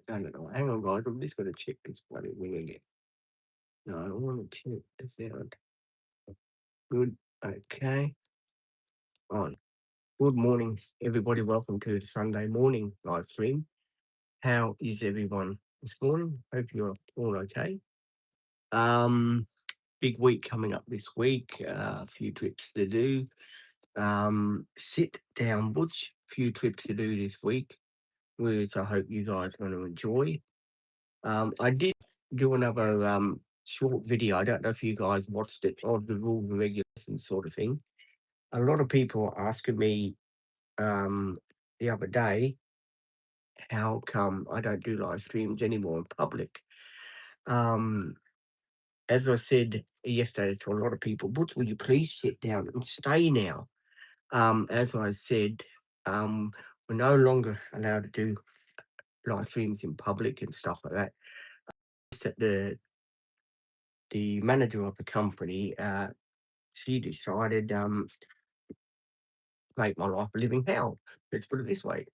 I don't know. Hang on, guys. I'm just going to check this bloody wing again. No, I don't want to check the sound. Good. Okay. On. Good morning, everybody. Welcome to the Sunday morning live stream. How is everyone this morning? Hope you're all okay. Um, Big week coming up this week. A few trips to do. Sit down, Butch. Few trips to do this week, which I hope you guys are going to enjoy. I did do another short video. I don't know if you guys watched it, of the rules and regulations sort of thing. A lot of people are asking me the other day, how come I don't do live streams anymore in public? Um, as I said yesterday to a lot of people, Butch, will you please sit down and stay now? As I said, we're no longer allowed to do live streams in public and stuff like that. That the manager of the company, she decided make my life a living hell. Let's put it this way.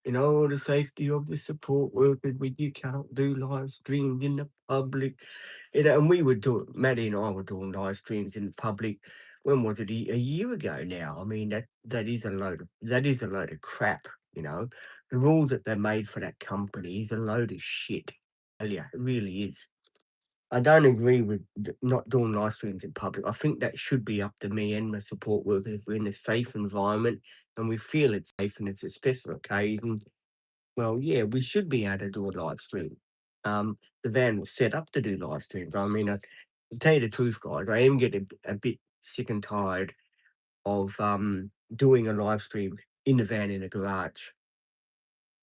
The safety of the support workers, you can't do live streams in the public. And we were doing, Maddie and I were doing live streams in the public. When was it? A year ago now. I mean, that is a load of crap. The rules that they made for that company is a load of shit. Yeah, it really is. I don't agree with not doing live streams in public. I think that should be up to me and my support workers. If we're in a safe environment and we feel it's safe and it's a special occasion, well, yeah, we should be able to do a live stream. The van was set up to do live streams. I mean, to tell you the truth, guys, I am getting a bit sick and tired of doing a live stream in the van in a garage.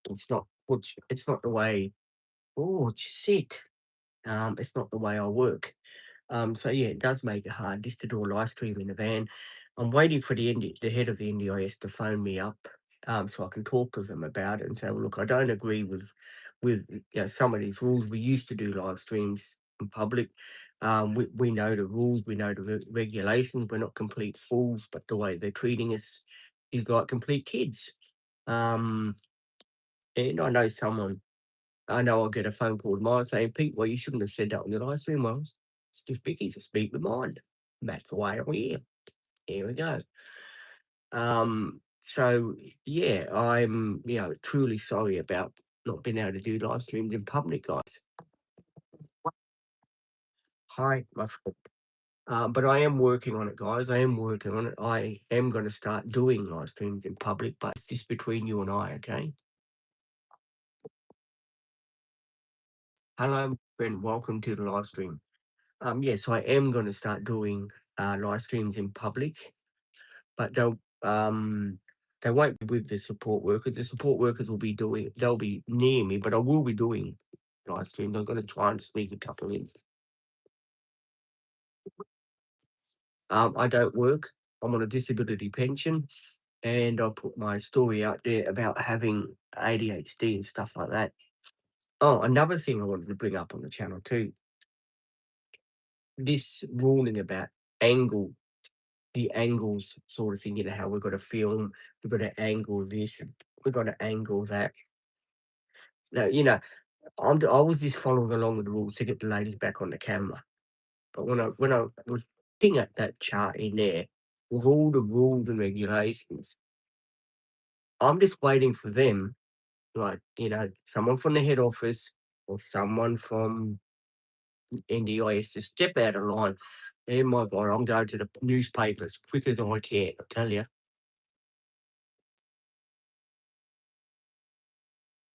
It's not the way. Oh, shit. It's not the way I work. So yeah, it does make it hard just to do a live stream in the van. I'm waiting for the head of the NDIS to phone me up, so I can talk to them about it and say, well, look, I don't agree with some of these rules. We used to do live streams in public. We know the rules, we know the regulations. We're not complete fools, but the way they're treating us is like complete kids. Um, and I know I'll get a phone call tomorrow saying, Pete, well, you shouldn't have said that on your live stream. Well, stiff pickies to speak with mind. And that's why I'm here. Here we go. So yeah, I'm truly sorry about not being able to do live streams in public, guys. Hi, my fault. But I am working on it, guys. I am working on it. I am going to start doing live streams in public, but it's just between you and I, okay? Hello, friend. Welcome to the live stream. Yes, I am going to start doing live streams in public, but they won't be with the support workers. The support workers they'll be near me, but I will be doing live streams. I'm going to try and sneak a couple in. I don't work. I'm on a disability pension, and I put my story out there about having ADHD and stuff like that. Oh, another thing I wanted to bring up on the channel too. This ruling about angle the angles sort of thing, how we've got to film, we've got to angle this, we've got to angle that. Now, I was just following along with the rules to get the ladies back on the camera. But when I was looking at that chart in there with all the rules and regulations, I'm just waiting for them, like, someone from the head office or someone from NDIS to step out of line. Oh my God, I'm going to the newspaper as quick as I can, I tell you.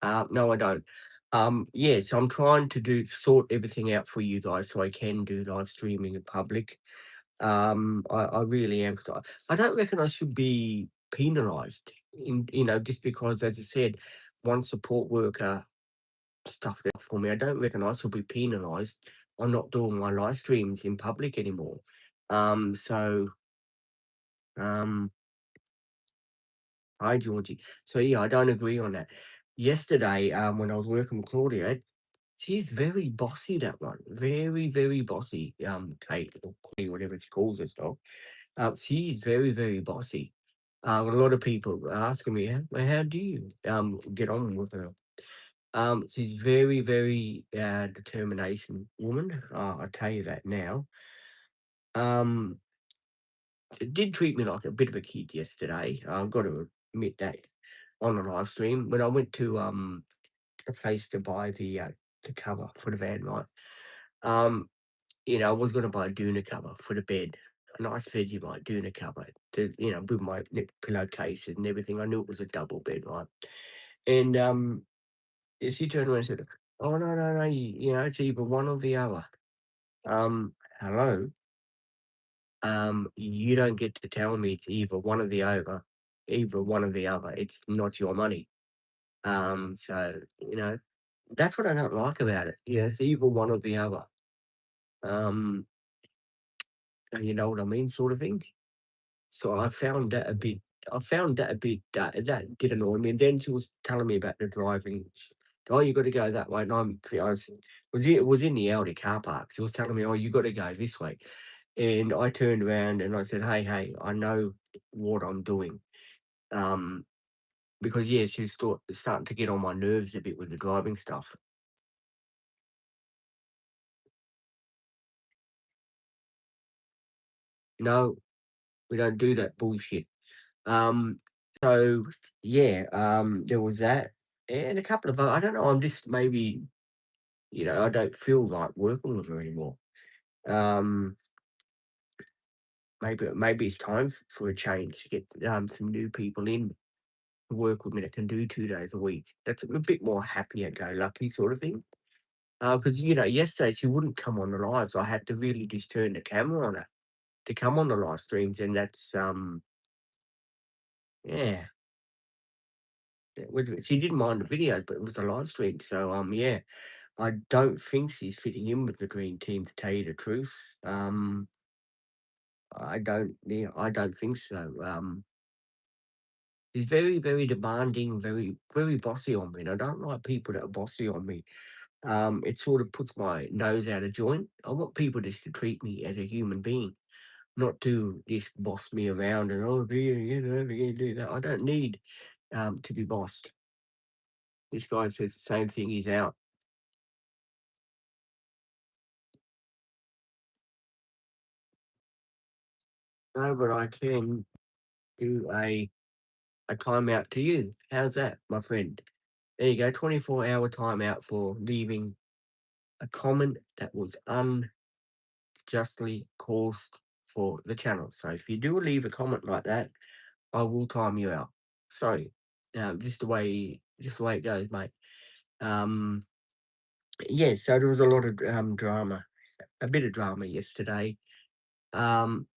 No, I don't. Yeah, so I'm trying to sort everything out for you guys so I can do live streaming in public. I really am. 'Cause I don't reckon I should be penalised just because, as I said, one support worker stuffed it for me. I don't reckon I should be penalised. I'm not doing my live streams in public anymore. So, um, hi, Georgie. So, yeah, I don't agree on that. Yesterday, when I was working with Claudia, she's very bossy, that one. Very, very bossy, Kate, or Queen, whatever she calls herself. She's very, very bossy. A lot of people are asking me, how do you get on with her? She's very, very determination woman. I tell you that now. Um, it did treat me like a bit of a kid yesterday. I've got to admit that on the live stream when I went to a place to buy the cover for the van, right? Um, I was going to buy a doona cover for the bed, a nice Vegemite doona cover, with my pillowcase and everything. I knew it was a double bed, right? And she turned around and said, "Oh no, no, no! It's either one or the other." Hello. You don't get to tell me it's either one or the other. It's not your money. So that's what I don't like about it. It's either one or the other. Um, you know what I mean, sort of thing. So I found that a bit, that did annoy me. And then she was telling me about the driving. Oh, you got to go that way. And was in the Audi car park. She was telling me, oh, you got to go this way. And I turned around and I said, hey, I know what I'm doing. Um, because yeah, she's starting to get on my nerves a bit with the driving stuff. No, we don't do that bullshit. Um, so yeah, there was that, and a couple of I don't know. I'm just maybe I don't feel like working with her anymore. Um, maybe it's time for a change to get some new people in to work with me that can do 2 days a week. That's a bit more happier go lucky sort of thing. Because yesterday she wouldn't come on the live, so I had to really just turn the camera on her to come on the live streams, and that's yeah. She didn't mind the videos, but it was a live stream. So yeah, I don't think she's fitting in with the dream team, to tell you the truth. I don't think so. He's very, very demanding, very, very bossy on me, and I don't like people that are bossy on me. It sort of puts my nose out of joint. I want people just to treat me as a human being, not to just boss me around and you do that. I don't need to be bossed. This guy says the same thing. He's out. No, but I can do a timeout to you. How's that, my friend? There you go, 24-hour timeout for leaving a comment that was unjustly caused for the channel. So if you do leave a comment like that, I will time you out. So, just the way it goes, mate. Um, yeah, so there was a lot of drama, a bit of drama yesterday. Um,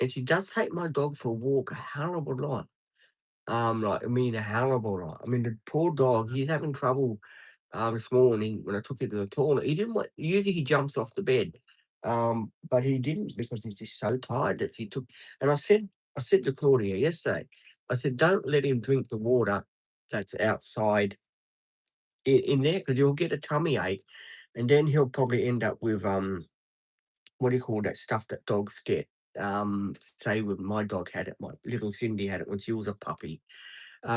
and she does take my dog for a walk a hell of a lot. Like, I mean, a horrible lot. I mean, the poor dog, he's having trouble this morning when I took him to the toilet. He didn't want, usually he jumps off the bed. But he didn't because he's just so tired that he took, and I said to Claudia yesterday, I said, don't let him drink the water that's outside in there because he'll get a tummy ache and then he'll probably end up with, what do you call that stuff that dogs get? Say with my dog had it, my little Cindy had it when she was a puppy.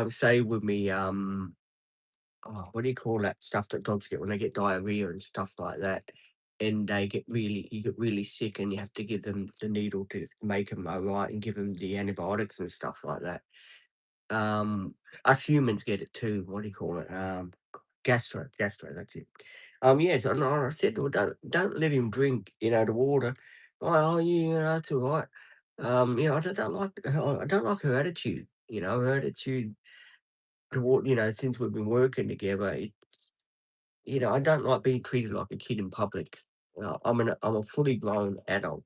Say with me, what do you call that stuff that dogs get when they get diarrhea and stuff like that? And you get really sick, and you have to give them the needle to make them alright, and give them the antibiotics and stuff like that. Um, us humans get it too. What do you call it? Gastro. That's it. Yes, I said, well, don't let him drink, the water. Oh, yeah, that's all right. I don't like her attitude. Her attitude toward, since we've been working together. I don't like being treated like a kid in public. I'm a fully grown adult.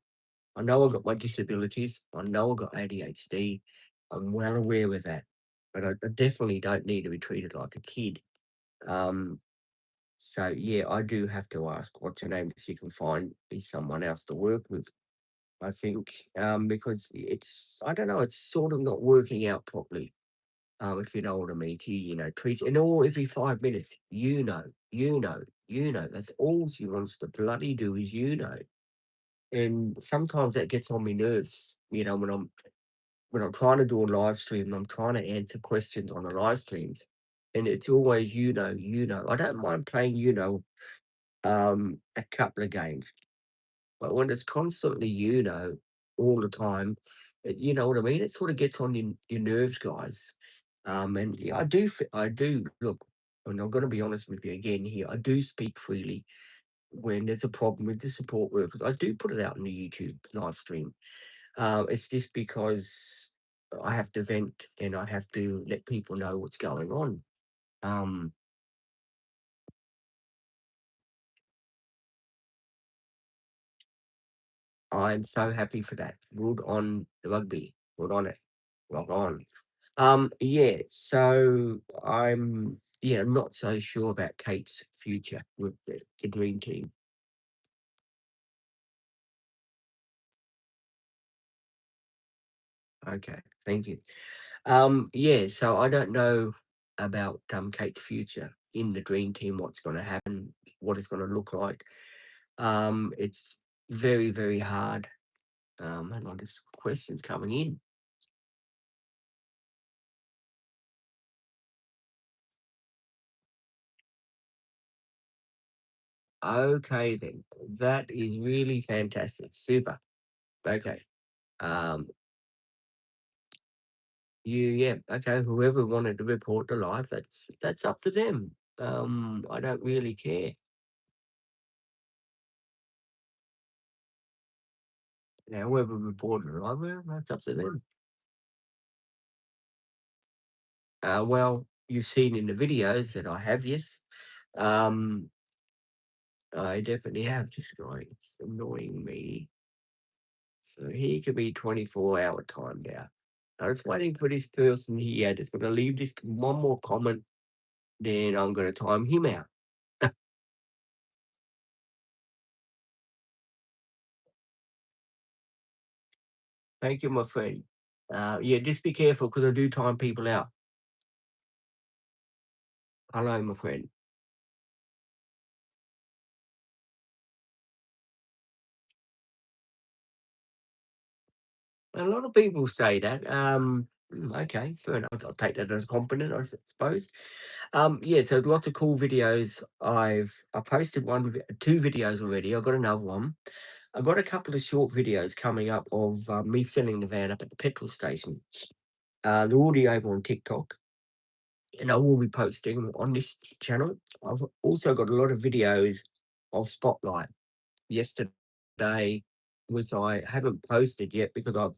I know I've got my disabilities. I know I've got ADHD. I'm well aware of that, but I definitely don't need to be treated like a kid. Um, so yeah, I do have to ask what's her name so you can find me someone else to work with. I think because I don't know, it's sort of not working out properly. If you know what I mean, treat and all every 5 minutes, That's all she wants to bloody do is and sometimes that gets on my nerves. When I'm trying to do a live stream and I'm trying to answer questions on the live streams. and it's always I don't mind playing a couple of games, but when it's constantly all the time, you know what I mean? It sort of gets on your nerves, guys. And yeah, I do look, and I'm going to be honest with you again here. I do speak freely when there's a problem with the support workers. I do put it out on the YouTube live stream. It's just because I have to vent and I have to let people know what's going on. Um, I'm so happy for that. Good on the rugby. Good on it. Rock on. Yeah, so I'm not so sure about Kate's future with the dream team. Okay, thank you. Yeah, so I don't know about Kate's future in the dream team, what's gonna happen, what it's gonna look like. It's very, very hard. Hang on, there's questions coming in. Okay then. That is really fantastic. Super. Okay. Um, yeah, okay, whoever wanted to report to live, that's up to them. I don't really care. Now, whoever reported live, well, that's up to them. Well, you've seen in the videos that I have, yes. Um, I definitely have this guy. It's annoying me. So he could be 24-hour time now. I was waiting for this person here that's going to leave this one more comment, then I'm going to time him out. Thank you, my friend. Yeah, just be careful because I do time people out. Hello, my friend. A lot of people say that. Okay, fair enough. I'll take that as a compliment, suppose. Yeah, so lots of cool videos. I posted two videos already. I've got another one. I've got a couple of short videos coming up of me filling the van up at the petrol station. They're already over on TikTok, and I will be posting them on this channel. I've also got a lot of videos of Spotlight. Yesterday, which I haven't posted yet because I've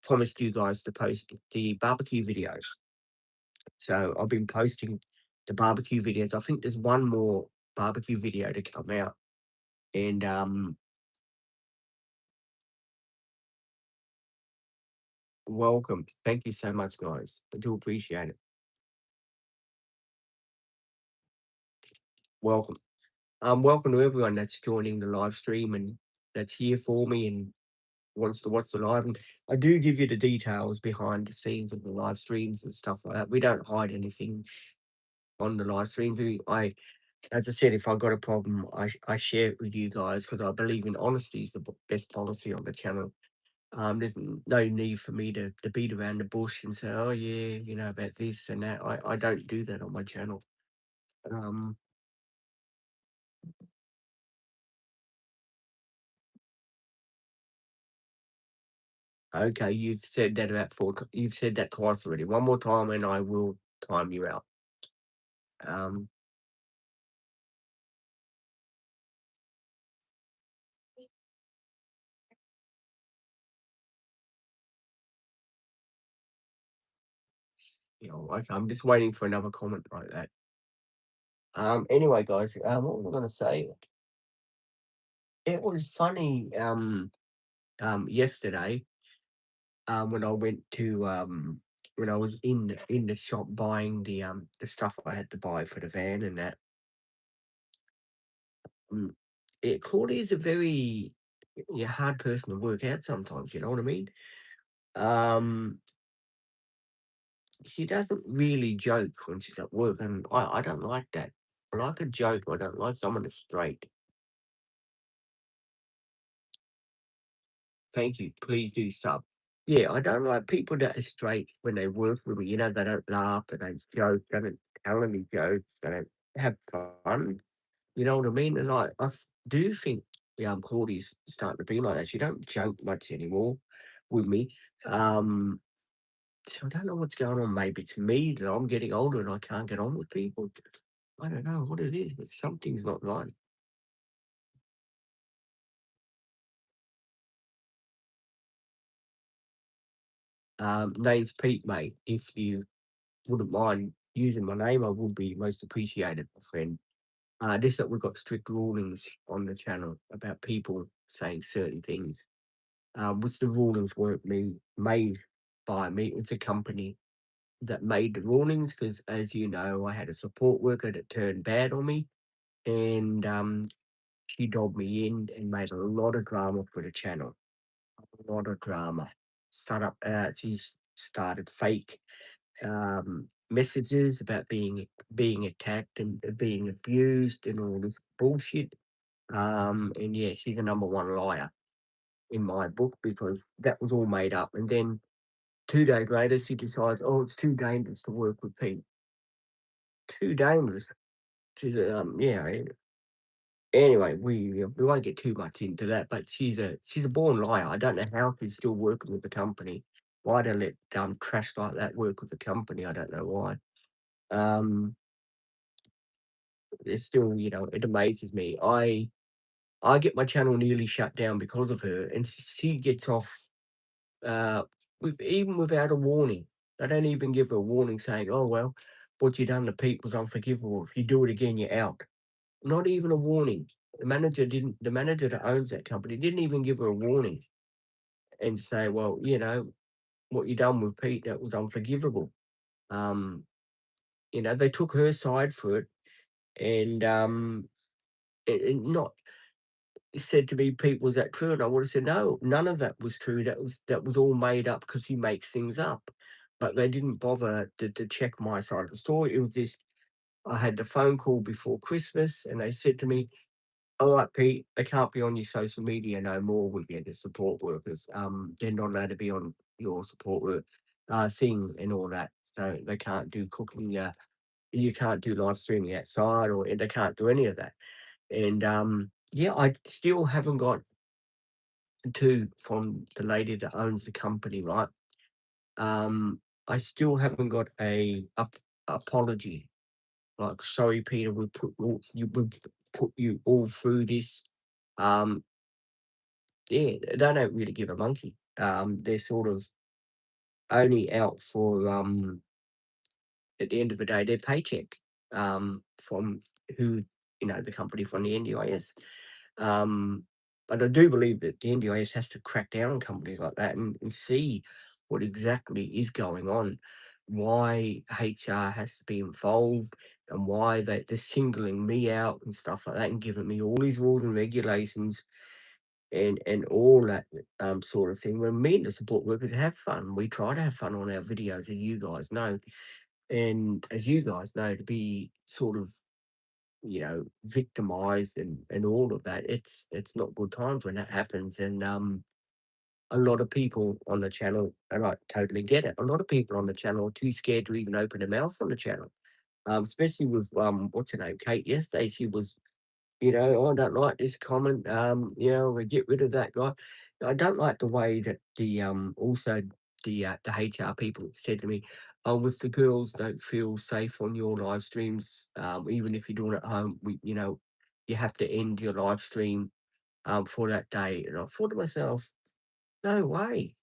promised you guys to post the barbecue videos. So I've been posting the barbecue videos. I think there's one more barbecue video to come out. And welcome. Thank you so much, guys. I do appreciate it. Welcome. Welcome to everyone that's joining the live stream and that's here for me and wants to watch the live. And I do give you the details behind the scenes of the live streams and stuff like that. We don't hide anything on the live stream. As I said, if I got a problem, I share it with you guys because I believe in honesty is the best policy on the channel. There's no need for me to beat around the bush and say, oh yeah, about this and that. I don't do that on my channel. Um, okay, you've said that twice already. One more time, and I will time you out. Um, okay, I'm just waiting for another comment like that. Anyway, guys, what was I going to say? It was funny. Yesterday, when I went to when I was in the shop buying the stuff I had to buy for the van and that. Mm, Claudia is a very hard person to work out sometimes. You know what I mean? Um, she doesn't really joke when she's at work, and I don't like that. I like a joke. I don't like someone that's straight. Thank you. Please do sub. Yeah, I don't like people that are straight when they work with me. They don't laugh, they don't joke, they don't. telling me jokes, gonna have fun. You know what I mean? And do think Claudie's starting to be like that. She don't joke much anymore with me. Um, so I don't know what's going on. Maybe it's me that I'm getting older and I can't get on with people. I don't know what it is, but something's not right. Name's Pete, mate. If you wouldn't mind using my name, I would be most appreciated, my friend. Just that we've got strict rulings on the channel about people saying certain things. Which the rulings weren't made by me. It was a company that made the rulings because, as you know, I had a support worker that turned bad on me, and she dobbed me in and made a lot of drama for the channel. A lot of drama. She started fake messages about being attacked and being abused and all this bullshit. And yeah, she's the number one liar in my book because that was all made up. And then 2 days later, she decides, oh, it's too dangerous to work with Pete. Too dangerous. She's yeah. Anyway, we won't get too much into that, but she's a born liar. I don't know how she's still working with the company. Why they let trash like that work with the company? I don't know why. Um, it's still, it amazes me. I get my channel nearly shut down because of her, and she gets off even without a warning. They don't even give her a warning saying, "Oh well, what you done to Pete was unforgivable. If you do it again, you're out." Not even a warning. The manager that owns that company didn't even give her a warning and say, "Well, what you done with Pete that was unforgivable." Um, they took her side for it, and and not said to me, "Pete, was that true?" And I would have said, "No, none of that was true. That was all made up because he makes things up." But they didn't bother to check my side of the story. It was this. I had the phone call before Christmas, and they said to me, "All right, Pete, they can't be on your social media no more with you, the support workers. They're not allowed to be on your support work thing and all that. So they can't do cooking. You can't do live streaming outside, or they can't do any of that." And yeah, I still haven't got from the lady that owns the company, right? I still haven't got a apology. Like, sorry, Peter, we put you all through this. Um, yeah, they don't really give a monkey. They're sort of only out for at the end of the day their paycheck from who the company from the NDIS. But I do believe that the NDIS has to crack down on companies like that and see what exactly is going on, why HR has to be involved, and why they're singling me out and stuff like that, and giving me all these rules and regulations and all that sort of thing. When me and the support workers have fun, we try to have fun on our videos, as you guys know, and as you guys know, to be sort of victimized and all of that, it's not good times when that happens. And a lot of people on the channel, and I totally get it, a lot of people on the channel are too scared to even open their mouth on the channel. Especially with what's her name, Kate. Yesterday she was, "Oh, I don't like this comment. We get rid of that guy." I don't like the way that the HR people said to me, "Oh, if the girls don't feel safe on your live streams, even if you're doing it at home, you have to end your live stream for that day." And I thought to myself, "No way.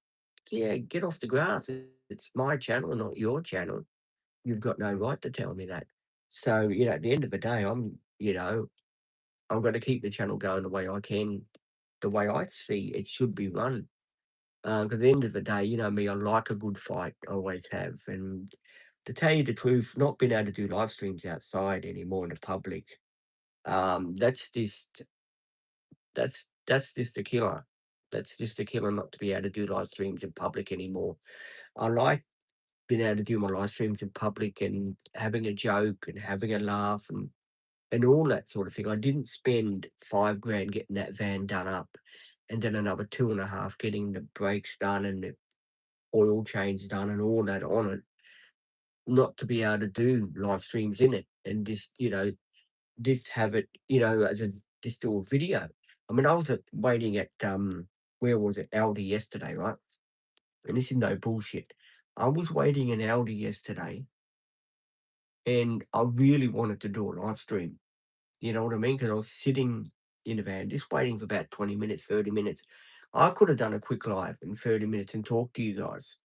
Yeah, get off the grass. It's my channel, not your channel. You've got no right to tell me that." So, at the end of the day, I'm gonna keep the channel going the way I can, the way I see it should be run. 'Cause at the end of the day, you know me, I like a good fight, always have. And to tell you the truth, not being able to do live streams outside anymore in the public, that's just a killer. That's just a killer not to be able to do live streams in public anymore. I like being able to do my live streams in public and having a joke and having a laugh and all that sort of thing. I didn't spend 5 grand getting that van done up, and then another 2.5 getting the brakes done and the oil change done and all that on it. not to be able to do live streams in it and just, just have it, as a just do a video. I mean, I was waiting at where was it, Aldi yesterday, right? And this is no bullshit. I was waiting in Aldi yesterday, and I really wanted to do a live stream. You know what I mean? Because I was sitting in the van, just waiting for about 20 minutes, 30 minutes. I could have done a quick live in 30 minutes and talked to you guys.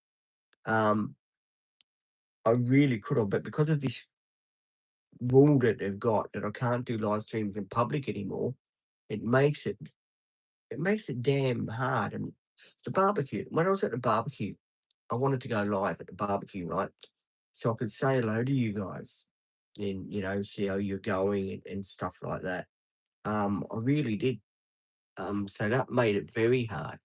Um, I really could have, but because of this rule that they've got that I can't do live streams in public anymore, it makes it it makes it damn hard. And the barbecue, when I was at the barbecue, I wanted to go live at the barbecue, right? So I could say hello to you guys and, see how you're going and stuff like that. I really did. So that made it very hard.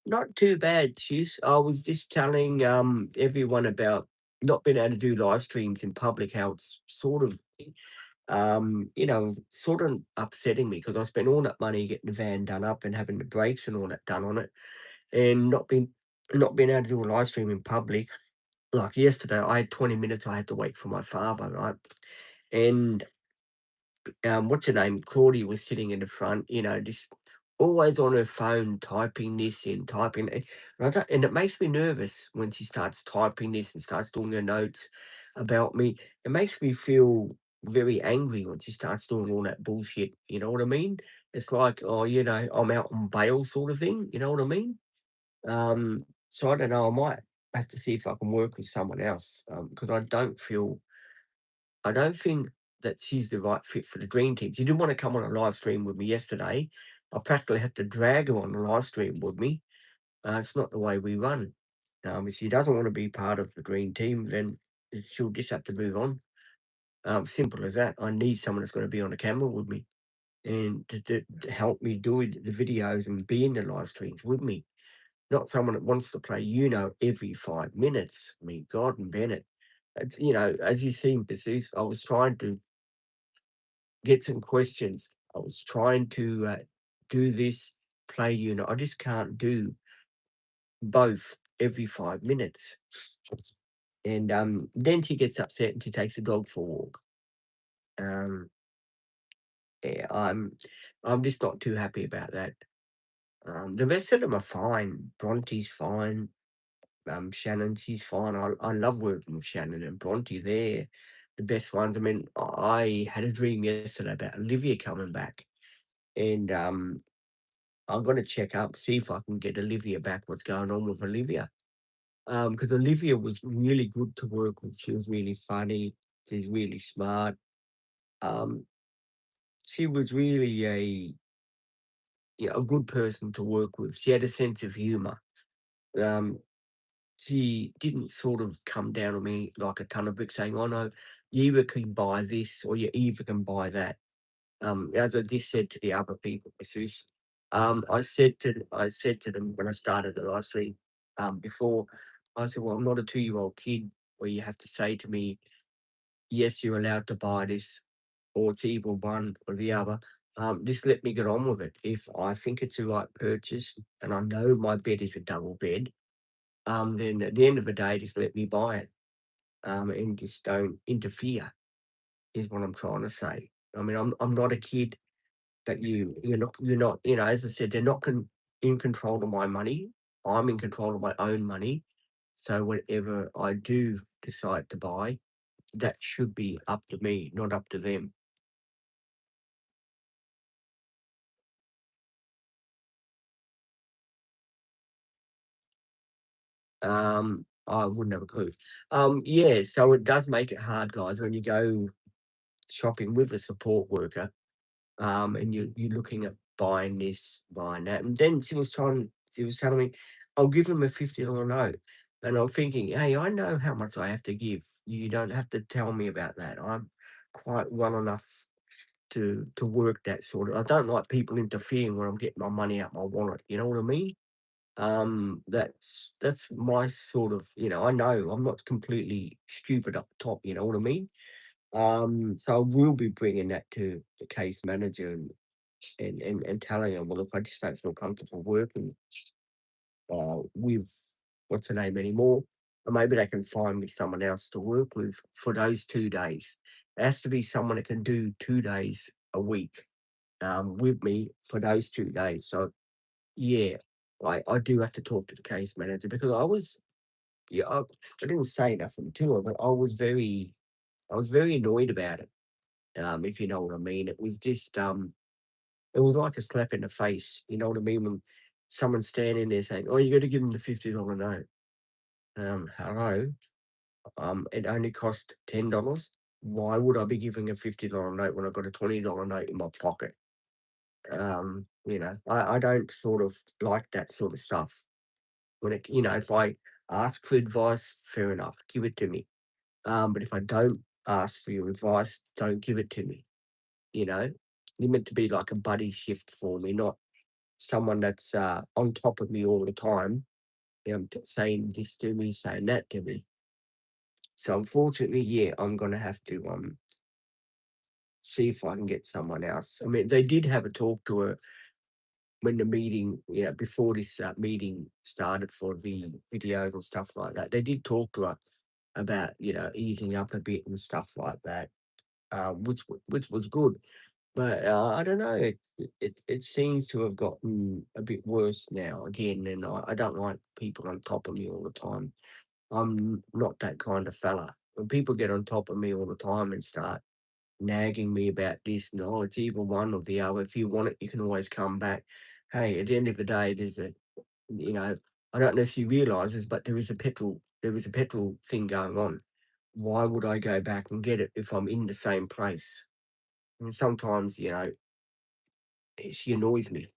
Not too bad, sis. I was just telling everyone about not being able to do live streams in public, how it's sort of sort of upsetting me because I spent all that money getting the van done up and having the brakes and all that done on it, and not being able to do a live stream in public. Like yesterday, I had 20 minutes. I had to wait for my father, right? And what's her name? Claudia was sitting in the front, just always on her phone, typing this in, typing, and it makes me nervous when she starts typing this and starts doing her notes about me. It makes me feel very angry when she starts doing all that bullshit. You know what I mean? It's like, oh, I'm out on bail, sort of thing. You know what I mean? So I don't know. I might have to see if I can work with someone else because I don't think that she's the right fit for the dream team. She didn't want to come on a live stream with me yesterday. I practically had to drag her on the live stream with me. It's not the way we run. If she doesn't want to be part of the dream team, then she'll just have to move on. Simple as that. I need someone that's going to be on the camera with me and to help me do the videos and be in the live streams with me. Not someone that wants to play, every 5 minutes. I mean, God and Bennett. As you see, Jesus, I was trying to get some questions. I was trying to do this, play I just can't do both every 5 minutes. And then she gets upset and she takes the dog for a walk. Um, yeah, I'm just not too happy about that. The rest of them are fine. Bronte's fine. Shannon, she's fine. I love working with Shannon and Bronte. They're the best ones. I mean, I had a dream yesterday about Olivia coming back, and I'm gonna check up, see if I can get Olivia back, what's going on with Olivia. Because Olivia was really good to work with. She was really funny. She's really smart. Um, she was really a good person to work with. She had a sense of humor. Um, she didn't sort of come down on me like a ton of bricks saying, "Oh no, you either can buy this or you either can buy that." As I just said to the other people, Jesus, I said to them when I started the live stream, before, I said, "Well, I'm not a 2-year-old kid where you have to say to me, yes, you're allowed to buy this, or it's either one or the other. Just let me get on with it. If I think it's the right purchase and I know my bed is a double bed, then at the end of the day, just let me buy it, and just don't interfere." Is what I'm trying to say. I mean, I'm not a kid that you're not, as I said, they're not in control of my money. I'm in control of my own money. So whatever I do decide to buy, that should be up to me, not up to them. I wouldn't have a clue. Yeah, so it does make it hard, guys, when you go shopping with a support worker, and you're looking at buying this, buying that, and then she was telling me, "I'll give him a $50 note," and I'm thinking, "Hey, I know how much I have to give. You don't have to tell me about that. I'm quite well enough to work that sort of. I don't like people interfering when I'm getting my money out my wallet. You know what I mean? That's my sort of, I know I'm not completely stupid up top. You know what I mean? So I will be bringing that to the case manager and telling them, well, look, I just don't feel comfortable working with what's her name anymore. Or maybe they can find me someone else to work with for those 2 days. It has to be someone that can do 2 days a week with me for those 2 days. So yeah, I do have to talk to the case manager because yeah, I didn't say nothing to her, but I was very annoyed about it. If you know what I mean, it was like a slap in the face. You know what I mean when someone's standing there saying, "Oh, you got to give them the $50 note." Hello. It only cost $10. Why would I be giving a $50 note when I got a $20 note in my pocket? I don't sort of like that sort of stuff. If I ask for advice, fair enough, give it to me. But if I don't ask for your advice, don't give it to me. You know, you're meant to be like a buddy shift for me, not someone that's on top of me all the time, saying this to me, saying that to me. So unfortunately, yeah, I'm gonna have to see if I can get someone else. I mean, they did have a talk to her when the meeting, before this meeting started for the videos and stuff like that. They did talk to her about easing up a bit and stuff like that, which was good. But I don't know. It seems to have gotten a bit worse now again, and I don't like people on top of me all the time. I'm not that kind of fella. When people get on top of me all the time and start nagging me about this, no, it's either one or the other. If you want it, you can always come back. Hey, at the end of the day, you know, I don't know if you realise but there is a petrol thing going on. Why would I go back and get it if I'm in the same place? And sometimes, she annoys me.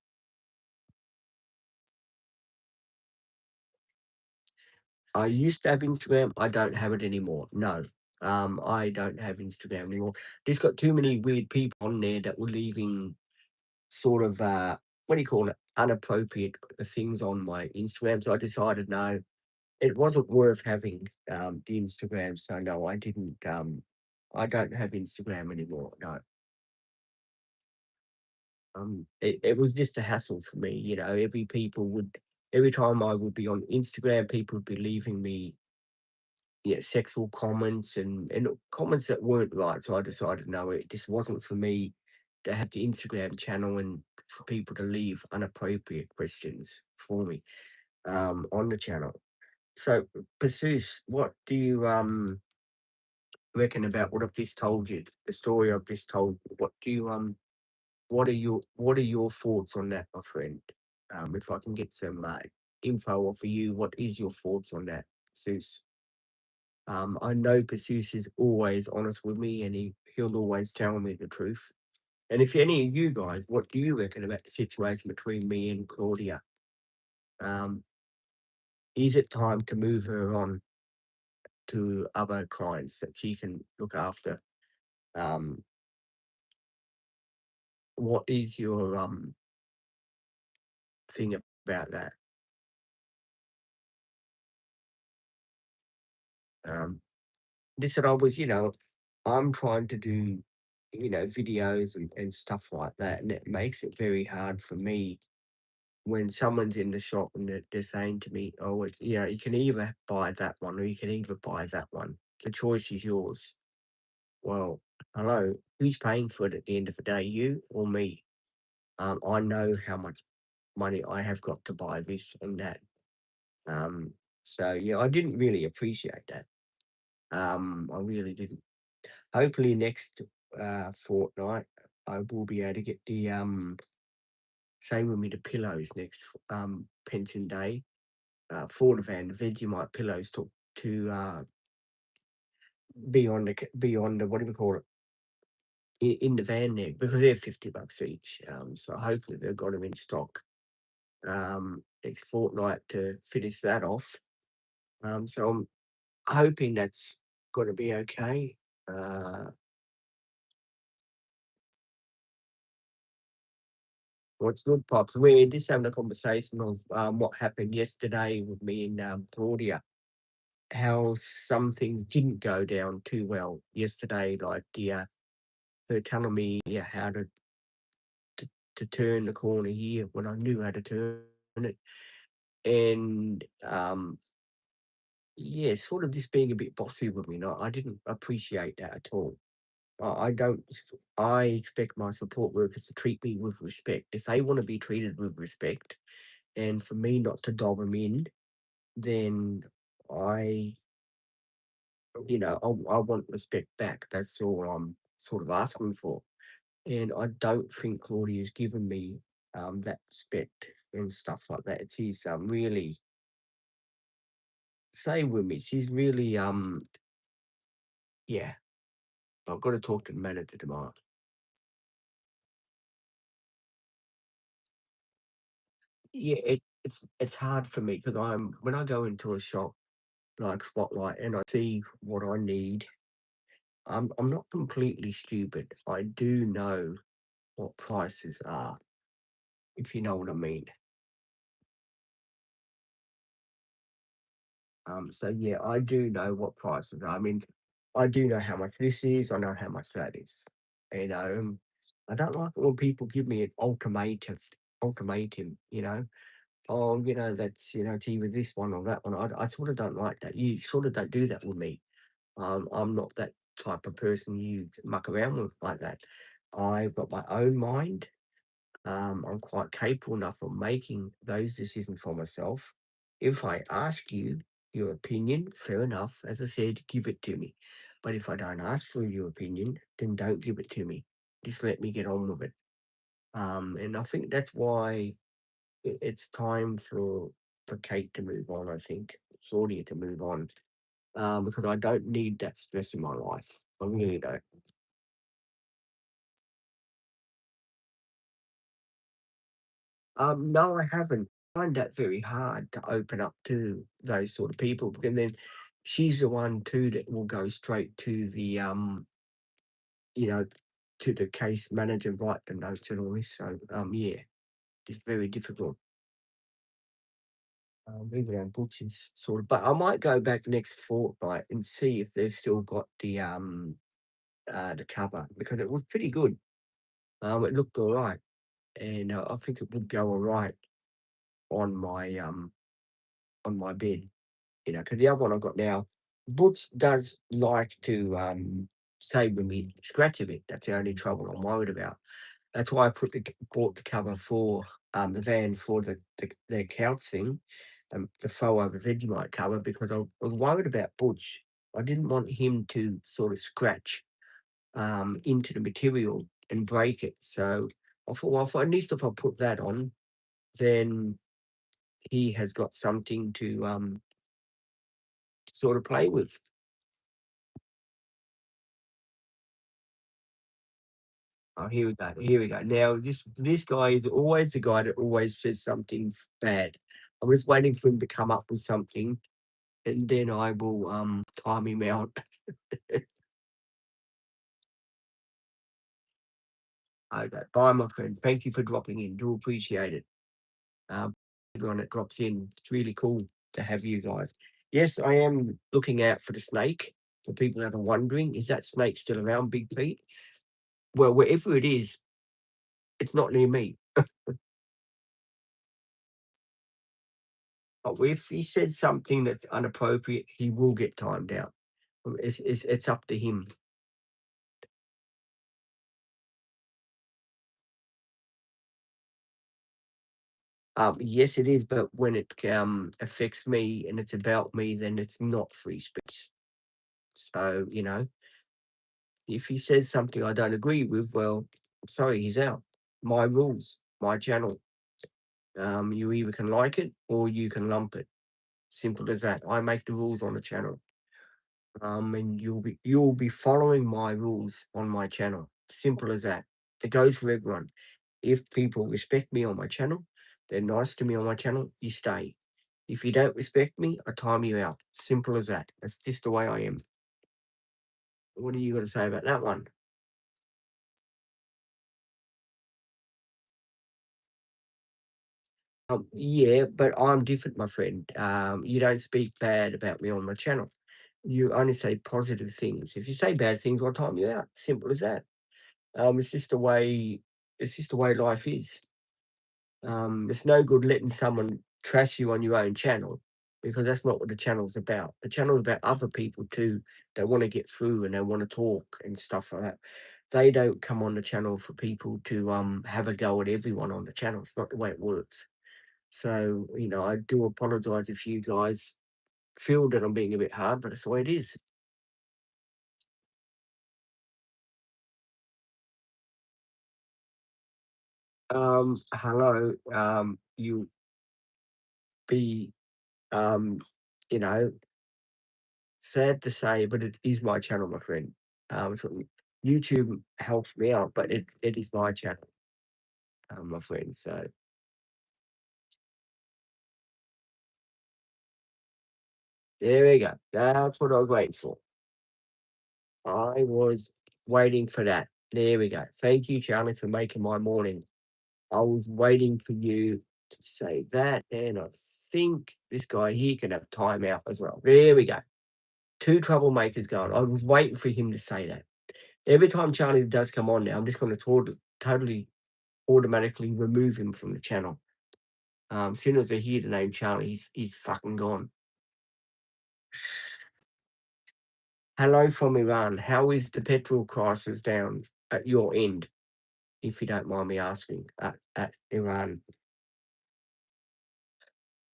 I used to have Instagram. I don't have it anymore. No, I don't have Instagram anymore. There's got too many weird people on there that were leaving sort of what do you call it? Inappropriate things on my Instagram. So I decided no, it wasn't worth having the Instagram. So no, I didn't. I don't have Instagram anymore. No. It was just a hassle for me. Every time I would be on Instagram, people would be leaving me sexual comments and comments that weren't right. So I decided no, it just wasn't for me to have the Instagram channel and for people to leave inappropriate questions for me on the channel. So, Pasus, what do you reckon about what I've just told you? The story I've just told. What are your thoughts on that, my friend? If I can get some info off of you, what is your thoughts on that, Pasus? I know Pasus is always honest with me, and he'll always tell me the truth. And if any of you guys, what do you reckon about the situation between me and Claudia? Um, is it time to move her on to other clients that she can look after? Um, what is your thing about that? Um, this that I was, I'm trying to do, videos and stuff like that, and it makes it very hard for me when someone's in the shop and they're saying to me, "Oh, you can either buy that one or you can either buy that one. The choice is yours." Well, hello, who's paying for it at the end of the day, you or me? I know how much money I have got to buy this and that. Um, so yeah, I didn't really appreciate that. I really didn't. Hopefully next fortnight I will be able to get the same with me the pillows next pension day for the van, the Vegemite pillows to be on the what do we call it in the van there because they're $50 each. So hopefully they've got them in stock next fortnight to finish that off. So I'm hoping that's going to be okay. Uh, what's good, pops? We're just having a conversation of what happened yesterday with me and Claudia. How some things didn't go down too well yesterday, like the her telling me how to turn the corner here when I knew how to turn it. And yeah, sort of just being a bit bossy with me. No, I didn't appreciate that at all. I don't. I expect my support workers to treat me with respect. If they want to be treated with respect, and for me not to dob them in, then I, I want respect back. That's all I'm sort of asking for. And I don't think Claudia has given me that respect and stuff like that. She's really, say with me, she's really yeah. I've got to talk to the manager tomorrow. Yeah, it's hard for me because I'm when I go into a shop like Spotlight and I see what I need, I'm not completely stupid. I do know what prices are, if you know what I mean. So yeah, I do know what prices are. I mean, I do know how much this is. I know how much that is. You know, I don't like it when people give me an ultimatum. Ultimatum, oh, that's it's either this one or that one. I sort of don't like that. You sort of don't do that with me. I'm not that type of person you muck around with like that. I've got my own mind. I'm quite capable enough of making those decisions for myself. If I ask you your opinion, fair enough. As I said, give it to me. But if I don't ask for your opinion, then don't give it to me. Just let me get on with it. And I think that's why it's time for Kate to move on. I think Claudia to move on because I don't need that stress in my life. I really don't. No, I haven't. I find that very hard to open up to those sort of people because then she's the one too that will go straight to you know, to the case manager, write the notes and all this. So yeah, it's very difficult. Moving around butchers sort of, but I might go back next fortnight and see if they've still got the cover because it was pretty good. It looked all right, and I think it would go all right on my bed. Because the other one I've got now, Butch does like to say when we scratch a bit. That's the only trouble I'm worried about. That's why I bought the cover for the van for the couch thing, the throw over Vegemite cover because I was worried about Butch. I didn't want him to sort of scratch into the material and break it. So I thought, well, at least if I put that on, then he has got something to sort of play with. Oh, here we go. Here we go. Now, this guy is always the guy that always says something bad. I'm just waiting for him to come up with something, and then I will time him out. Okay. Bye, my friend. Thank you for dropping in. Do appreciate it. Um, everyone that drops in, it's really cool to have you guys. Yes, I am looking out for the snake. For people that are wondering, is that snake still around, Big Pete? Well, wherever it is, it's not near me. But if he says something that's inappropriate, he will get timed out. It's up to him. Yes, it is, but when it affects me and it's about me, then it's not free speech. So if he says something I don't agree with, well, sorry, he's out. My rules, my channel. You either can like it or you can lump it. Simple as that. I make the rules on the channel. And you'll be following my rules on my channel. Simple as that. It goes for everyone. If people respect me on my channel, they're nice to me on my channel, you stay. If you don't respect me, I time you out. Simple as that. That's just the way I am. What are you going to say about that one? Yeah, but I'm different, my friend. You don't speak bad about me on my channel. You only say positive things. If you say bad things, I'll time you out. Simple as that. It's just the way. it's just the way life is. It's no good letting someone trash you on your own channel, because that's not what the channel's about. The channel's about other people too that want to get through and they want to talk and stuff like that. They don't come on the channel for people to have a go at everyone on the channel. It's not the way it works. So, I do apologize if you guys feel that I'm being a bit hard, but it's the way it is. Hello. You be you know, sad to say, but it is my channel, my friend. So YouTube helps me out, but it is my channel, my friend. So there we go. That's what I was waiting for. I was waiting for that. There we go. Thank you, Charlie, for making my morning. I was waiting for you to say that, and I think this guy here can have timeout as well. There we go. Two troublemakers going. I was waiting for him to say that. Every time Charlie does come on now, I'm just going to totally automatically remove him from the channel. As soon as I hear the name Charlie, he's fucking gone. Hello from Iran. How is the petrol crisis down at your end, if you don't mind me asking, at Iran?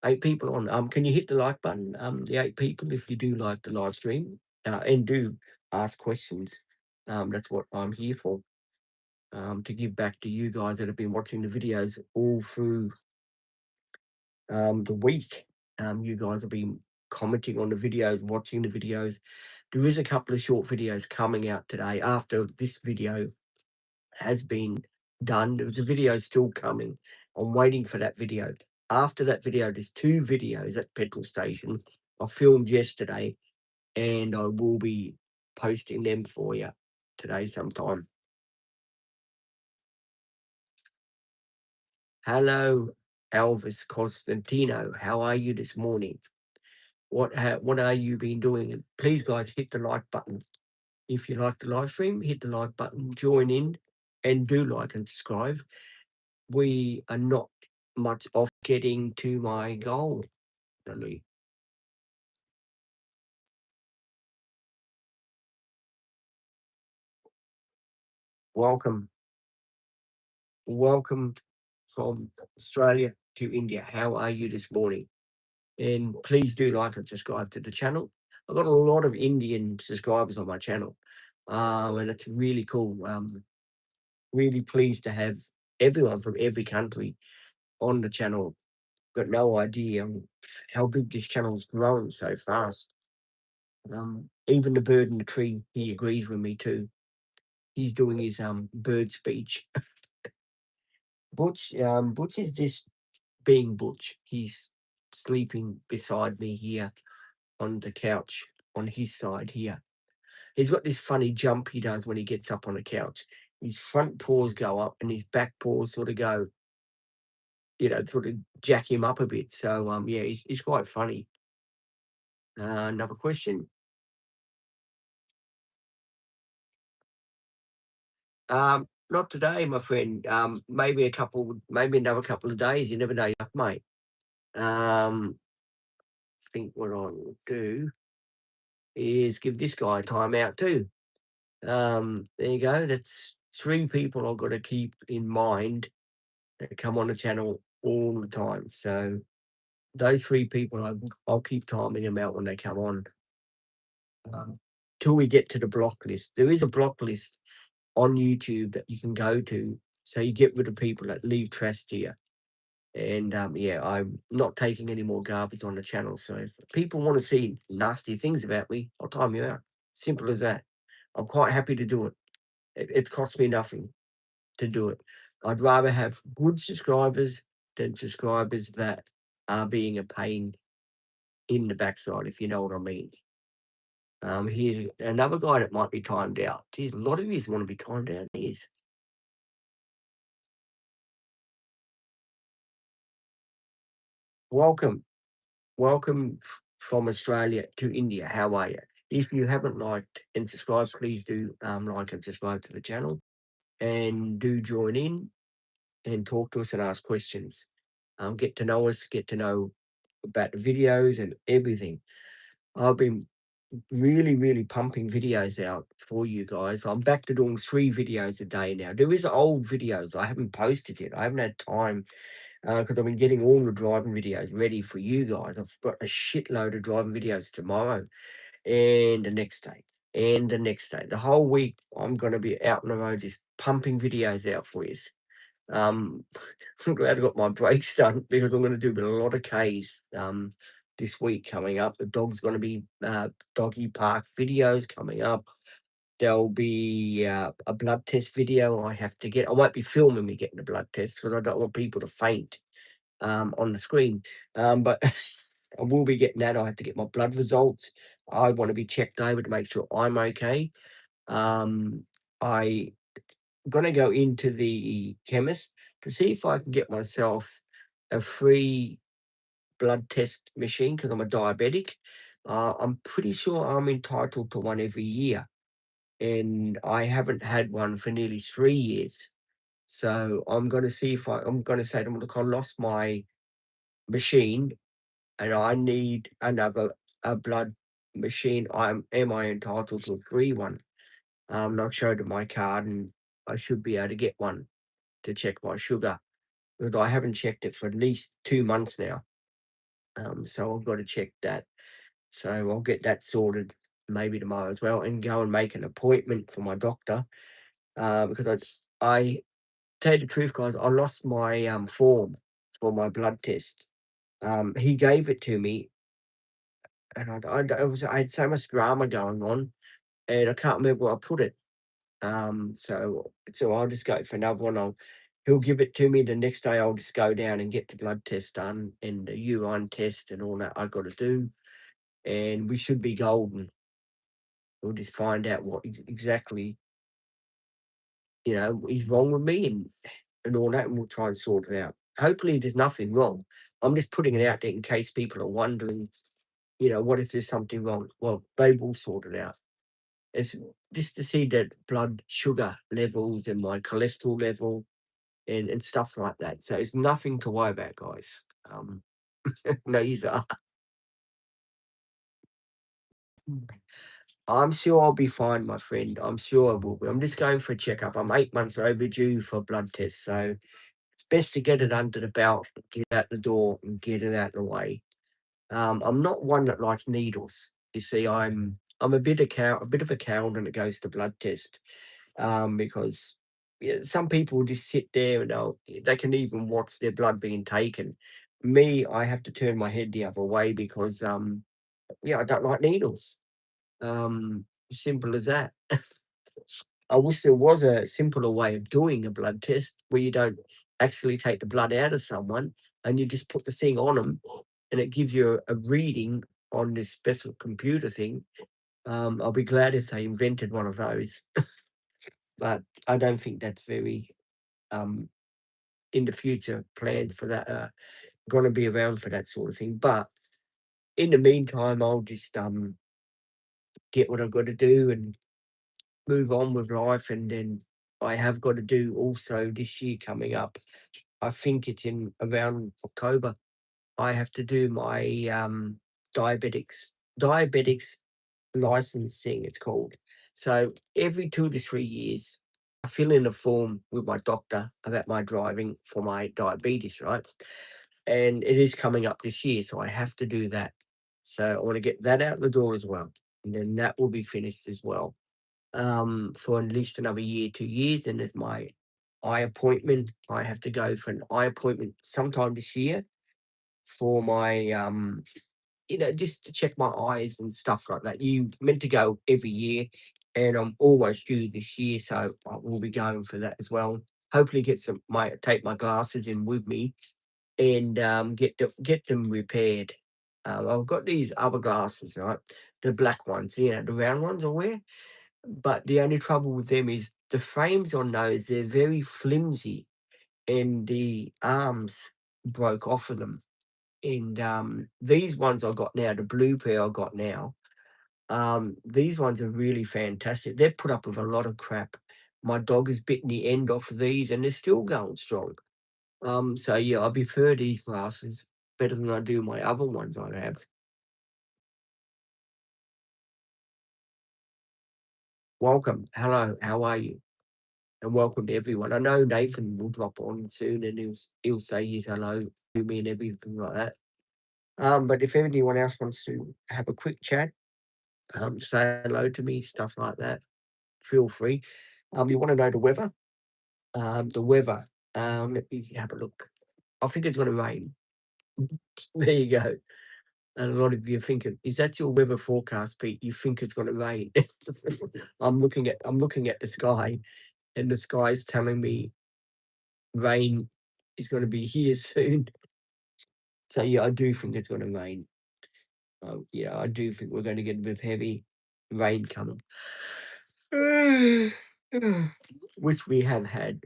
8 people on. Can you hit the like button? The 8 people, if you do like the live stream, and do ask questions. That's what I'm here for. To give back to you guys that have been watching the videos all through the week. You guys have been commenting on the videos, watching the videos. There is a couple of short videos coming out today after this video has been done. There's a video still coming. I'm waiting for that video. After that video, there's 2 videos at petrol station I filmed yesterday, and I will be posting them for you today sometime. Hello, Elvis Constantino. How are you this morning? What are you been doing? And please, guys, hit the like button. If you like the live stream, hit the like button, join in, and do like and subscribe. We are not much off getting to my goal. Really. Welcome, welcome from Australia to India. How are you this morning? And please do like and subscribe to the channel. I've got a lot of Indian subscribers on my channel, and it's really cool. Really pleased to have everyone from every country on the channel. Got no idea how big this channel's grown so fast. Even the bird in the tree, he agrees with me too. He's doing his bird speech. Butch is just being Butch. He's sleeping beside me here on the couch on his side here. He's got this funny jump he does when he gets up on the couch. His front paws go up and his back paws sort of go, sort of jack him up a bit. So yeah, he's quite funny. Another question. Not today, my friend. Maybe another couple of days. You never know, mate. Think what I will do is give this guy a timeout too. There you go. That's 3 people I've got to keep in mind that come on the channel all the time. So those 3 people, I'll keep timing them out when they come on. Till we get to the block list. There is a block list on YouTube that you can go to, so you get rid of people that leave trash to you. And yeah, I'm not taking any more garbage on the channel. So if people want to see nasty things about me, I'll time you out. Simple as that. I'm quite happy to do it. It costs me nothing to do it. I'd rather have good subscribers than subscribers that are being a pain in the backside, if you know what I mean. Here's another guy that might be timed out. Geez, a lot of you want to be timed out. Here's welcome. Welcome from Australia to India. How are you? If you haven't liked and subscribed, please do like and subscribe to the channel and do join in. and talk to us and ask questions. Get to know us, get to know about the videos and everything. I've been really pumping videos out for you guys. I'm back to doing 3 videos a day now. There is old videos I haven't posted yet. I haven't had time because I've been getting all the driving videos ready for you guys. I've got a shitload of driving videos tomorrow and the next day and the next day. The whole week I'm gonna be out on the road just pumping videos out for you. Um, I'm glad I got my brakes done because I'm gonna do a lot of Ks this week coming up. The dog's gonna be doggy park videos coming up. There'll be a blood test video I have to get. I won't be filming me getting the blood test because I don't want people to faint on the screen. But I will be getting that. I have to get my blood results. I want to be checked over to make sure I'm okay. I gonna go into the chemist to see if I can get myself a free blood test machine because I'm a diabetic. I'm pretty sure I'm entitled to one every year, and I haven't had one for nearly 3 years. So I'm gonna see if I'm gonna say to them, look, I lost my machine and I need another a blood machine. Am I entitled to a free one? And I showed them my card and I should be able to get one to check my sugar because I haven't checked it for at least 2 months now. So I've got to check that. So I'll get that sorted maybe tomorrow as well and go and make an appointment for my doctor because I tell you the truth, guys, I lost my form for my blood test. He gave it to me, and I had so much drama going on, and I can't remember where I put it. So I'll just go for another one. He'll give it to me the next day. I'll just go down and get the blood test done and the urine test and all that I got to do, and we should be golden. We'll just find out what exactly is wrong with me and all that, and we'll try and sort it out. Hopefully, there's nothing wrong. I'm just putting it out there in case people are wondering, what if there's something wrong? Well, they will sort it out. It's just to see that blood sugar levels and my cholesterol level and stuff like that. So it's nothing to worry about, guys. No, you are. I'm sure I'll be fine, my friend. I'm sure I will be. I'm just going for a checkup. I'm 8 months overdue for a blood test, so it's best to get it under the belt, get out the door, and get it out of the way. I'm not one that likes needles. You see, I'm a bit of a coward when it goes to blood test, because yeah, some people just sit there and they can even watch their blood being taken. Me, I have to turn my head the other way because yeah, I don't like needles. Simple as that. I wish there was a simpler way of doing a blood test where you don't actually take the blood out of someone and you just put the thing on them and it gives you a reading on this special computer thing. I'll be glad if they invented one of those, but I don't think that's very um, in the future plans for that going to be around for that sort of thing. But in the meantime, I'll just get what I've got to do and move on with life. And then I have got to do also this year coming up. I think it's in around October. I have to do my diabetics licensing. It's called. So every 2 to 3 years, I fill in a form with my doctor about my driving for my diabetes, right? And it is coming up this year, so I have to do that. So I want to get that out the door as well, and then that will be finished as well for at least another year, 2 years. And there's my eye appointment. I have to go for an eye appointment sometime this year for my, just to check my eyes and stuff like that. You meant to go every year, and I'm almost due this year, so I will be going for that as well. Hopefully, take my glasses in with me and get them repaired. I've got these other glasses, right? The black ones, the round ones I wear. But the only trouble with them is the frames on those, they're very flimsy and the arms broke off of them. And these ones I got now, the blue pair I got now, these ones are really fantastic. They're put up with a lot of crap. My dog has bitten the end off of these and they're still going strong. So yeah, I prefer these glasses better than I do my other ones I have. Welcome. Hello, how are you? And welcome to everyone. I know Nathan will drop on soon and he'll say his hello to me and everything like that. But if anyone else wants to have a quick chat, say hello to me, stuff like that, feel free. You want to know the weather? The weather. Let me have a look. I think it's going to rain. There you go. And a lot of you are thinking, is that your weather forecast, Pete? You think it's going to rain? I'm looking at the sky, and the sky is telling me rain is going to be here soon. So yeah, I do think it's going to rain. Yeah, I do think we're going to get a bit of heavy rain coming, which we have had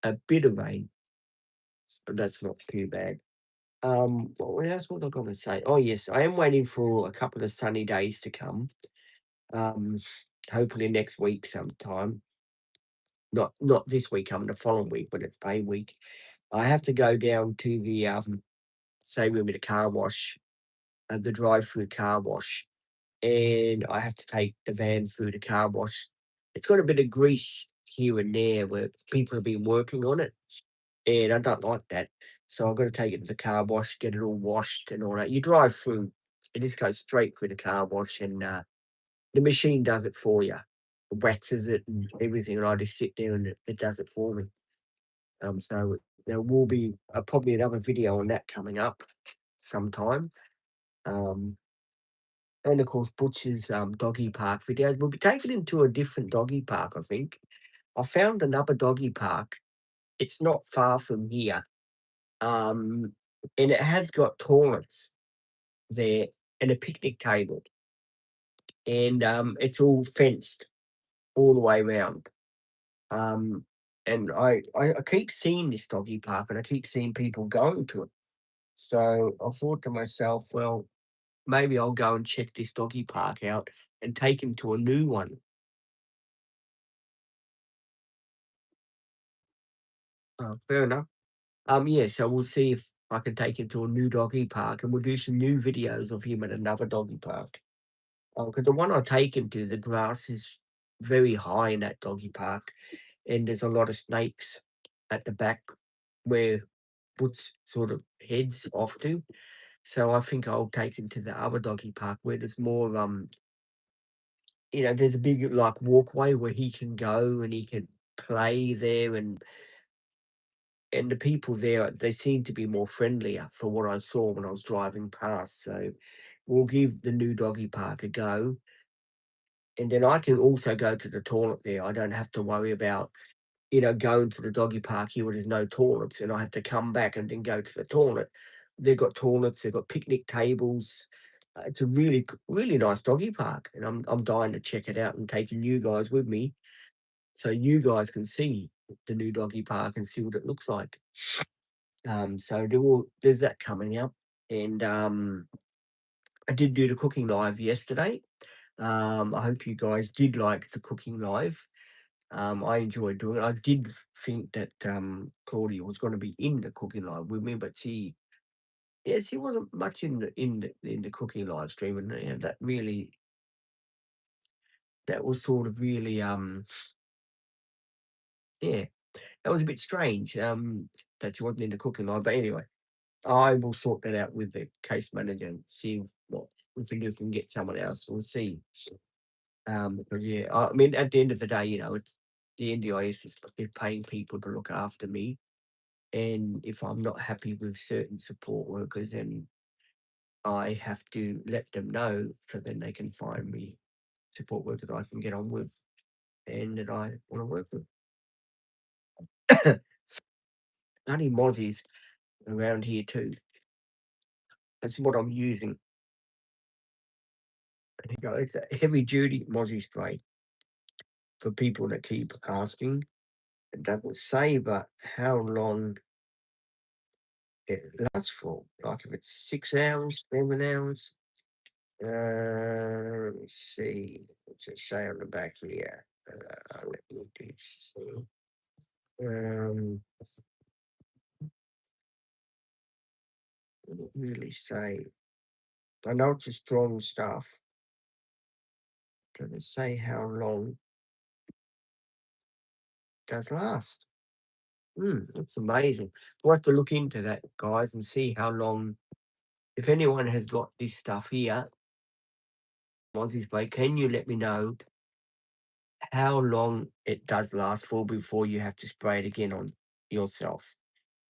a bit of rain, so that's not too bad. What else was I going to say? Oh yes, I am waiting for a couple of sunny days to come. Um, Hopefully next week sometime. Not this week coming, the following week, but it's pay week. I have to go down to the say with me the car wash, the drive-through car wash, and I have to take the van through the car wash. It's got a bit of grease here and there where people have been working on it, and I don't like that. So I've got to take it to the car wash, get it all washed and all that. You drive through, it just goes straight through the car wash, and the machine does it for you. It waxes it and everything, and I just sit there and it does it for me. So there will be probably another video on that coming up sometime. Um, and of course, Butcher's doggy park videos. We'll be taking him to a different doggy park, I think. I found another doggy park. It's not far from here. Um, and it has got toilets there and a picnic table. And it's all fenced all the way around. Um, and I keep seeing this doggy park and I keep seeing people going to it. So I thought to myself, well, maybe I'll go and check this doggy park out and take him to a new one. Fair enough. Yeah, so we'll see if I can take him to a new doggy park and we'll do some new videos of him at another doggy park. Because the one I take him to, the grass is very high in that doggy park, and there's a lot of snakes at the back where Butts sort of heads off to. So I think I'll take him to the other doggy park where there's more there's a big like walkway where he can go and he can play there, and the people there, they seem to be more friendlier for what I saw when I was driving past. So we'll give the new doggy park a go. And then I can also go to the toilet there. I don't have to worry about, going to the doggy park here where there's no toilets and I have to come back and then go to the toilet. They've got toilets, they've got picnic tables. It's a really nice doggy park. And I'm dying to check it out and taking you guys with me so you guys can see the new doggy park and see what it looks like. So there's that coming up. And I did do the cooking live yesterday. I hope you guys did like the cooking live. I enjoyed doing it. I did think that Claudia was going to be in the cooking live with me, but she wasn't much in the cooking live stream, and that was sort of really yeah, that was a bit strange that she wasn't in the cooking live. But anyway, I will sort that out with the case manager and see what we can do if we can get someone else. We'll see. But yeah, I mean, at the end of the day, it's the NDIS is paying people to look after me. And if I'm not happy with certain support workers, then I have to let them know so then they can find me support workers I can get on with and that I want to work with. Only mozzies around here too. That's what I'm using. It's a heavy duty mozzie spray for people that keep asking. It doesn't say but how long it lasts for. Like if it's 6 hours, 7 hours. Let me see. What's it say on the back here? Let me see. Um, Doesn't really say. I know it's a strong stuff. Does it say how long it does last? That's amazing. We'll have to look into that, guys, and see how long. If anyone has got this stuff here, Aussie's Bay, can you let me know how long it does last for before you have to spray it again on yourself?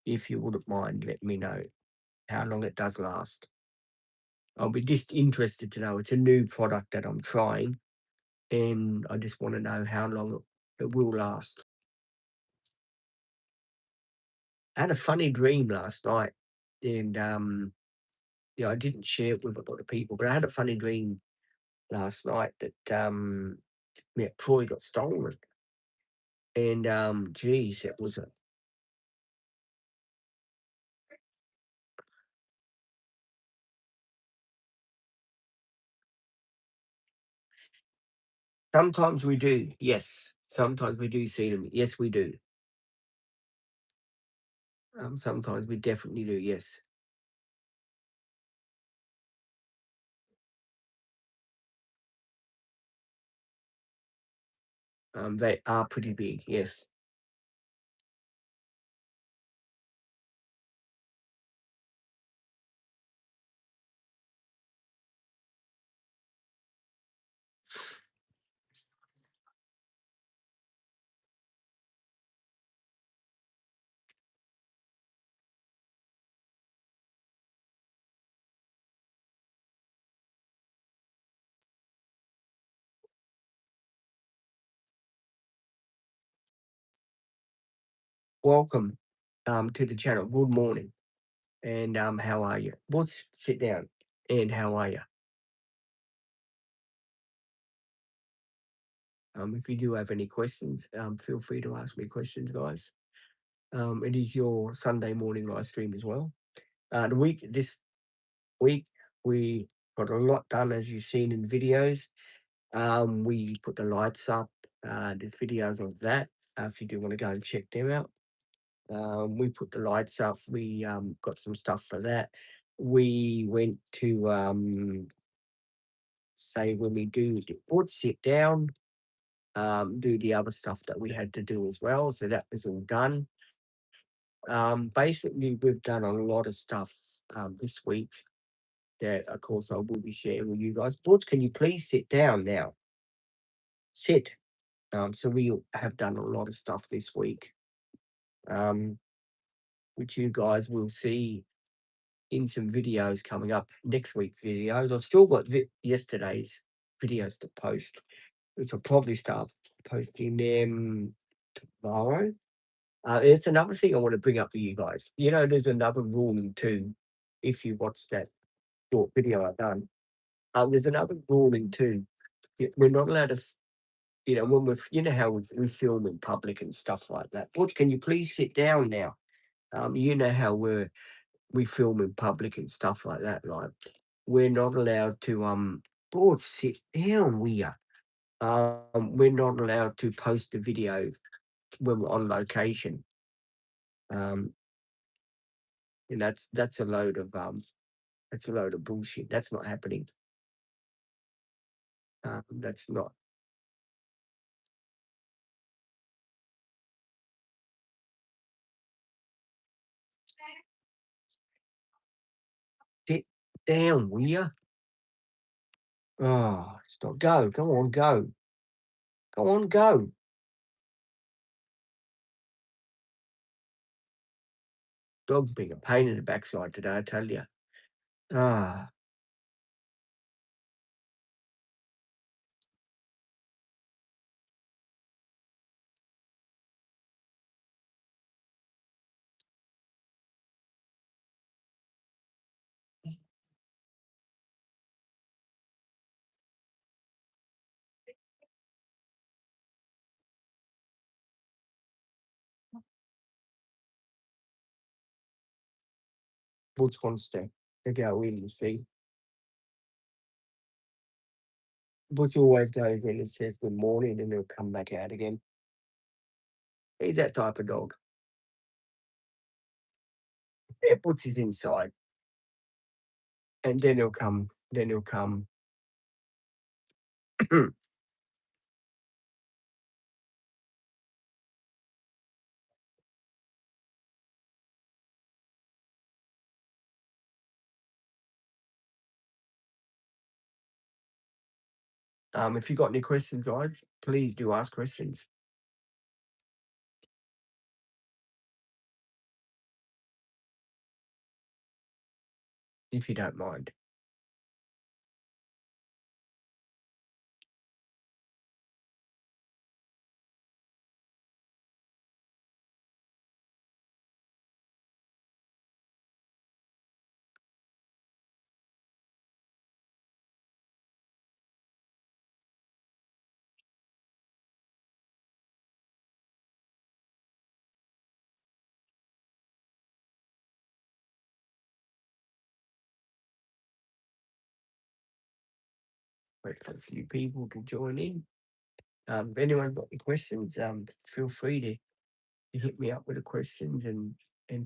If you wouldn't mind, let me know how long it does last. I'll be just interested to know. It's a new product that I'm trying, and I just want to know how long it will last. I had a funny dream last night, and I didn't share it with a lot of people, but I had a funny dream last night that Troy got stolen, and geez, it was a. Sometimes we do, yes. Sometimes we do see them. Yes, we do. Sometimes we definitely do. Yes. They are pretty big. Yes. Welcome to the channel. Good morning. And how are you? Let's sit down. And how are you? If you do have any questions, feel free to ask me questions, guys. It is your Sunday morning live stream as well. This week, we got a lot done, as you've seen in videos. We put the lights up. There's videos of that. If you do want to go and check them out. We put the lights up. We got some stuff for that. We went to say when we do the board sit down, do the other stuff that we had to do as well. So that was all done. Basically, we've done a lot of stuff this week that, of course, I will be sharing with you guys. Boards, can you please sit down now? Sit. So we have done a lot of stuff this week, um, which you guys will see in some videos coming up next week's videos. I've still got yesterday's videos to post, which I'll probably start posting them tomorrow. It's another thing I want to bring up for you guys. There's another ruling too. If you watch that short video I've done, there's another ruling too. We're not allowed to, when you know how we film in public and stuff like that. Butch, can you please sit down now? You know how we film in public and stuff like that, right? We're not allowed to Lord, sit down, we are. We're not allowed to post a video when we're on location. Um, and that's a load of bullshit. That's not happening. That's not. Sit down, will ya? Oh, stop. Go. Go on, go. Go on, go. Dog's being a pain in the backside today, I tell you. Ah, Butch wants to go in, you see. Butch always goes in and says good morning and he'll come back out again. He's that type of dog. Yeah, Butch is inside. and then he'll come. Then he'll come. If you got any questions, guys, please do ask questions if you don't mind. Wait for a few people to join in. If anyone got any questions, feel free to hit me up with the questions and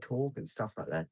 talk and stuff like that.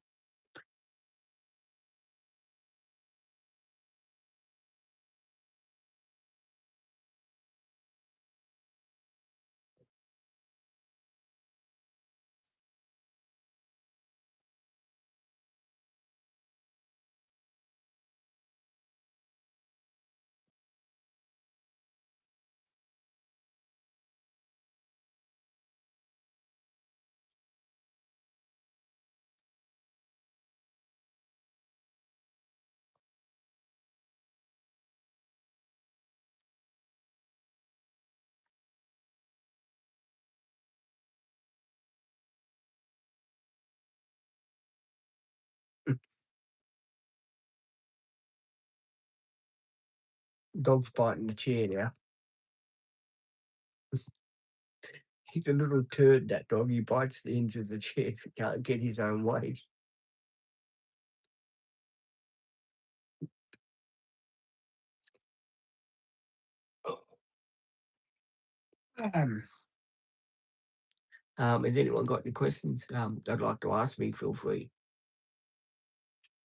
Dog's biting the chair now. He's a little turd, that dog. He bites the ends of the chair if he can't get his own way. Um, has anyone got any questions they'd like to ask me? Feel free,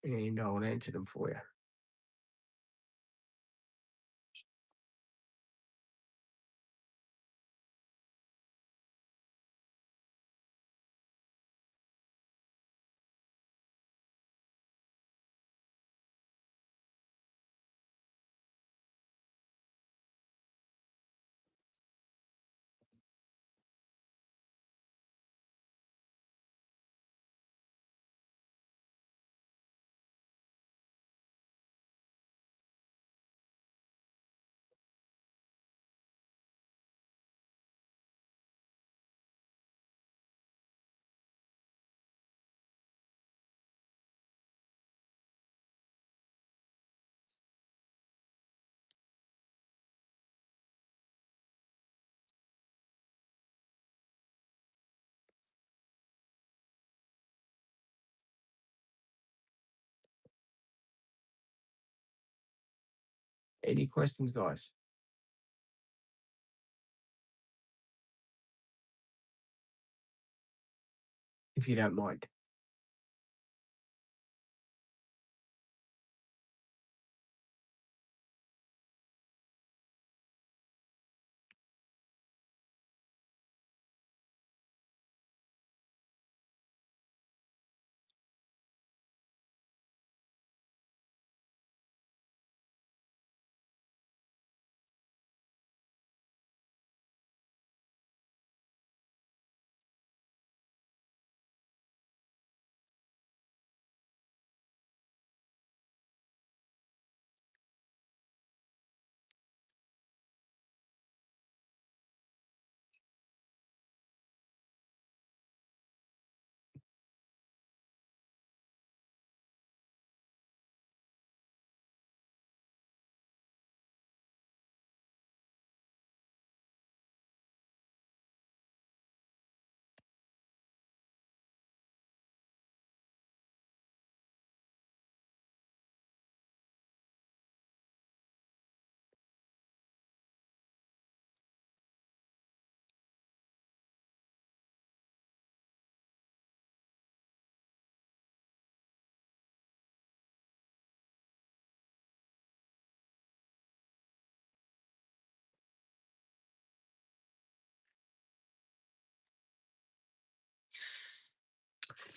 and I'll answer them for you. Any questions, guys? If you don't mind.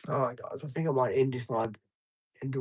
Alright, guys, I think I might end this live. End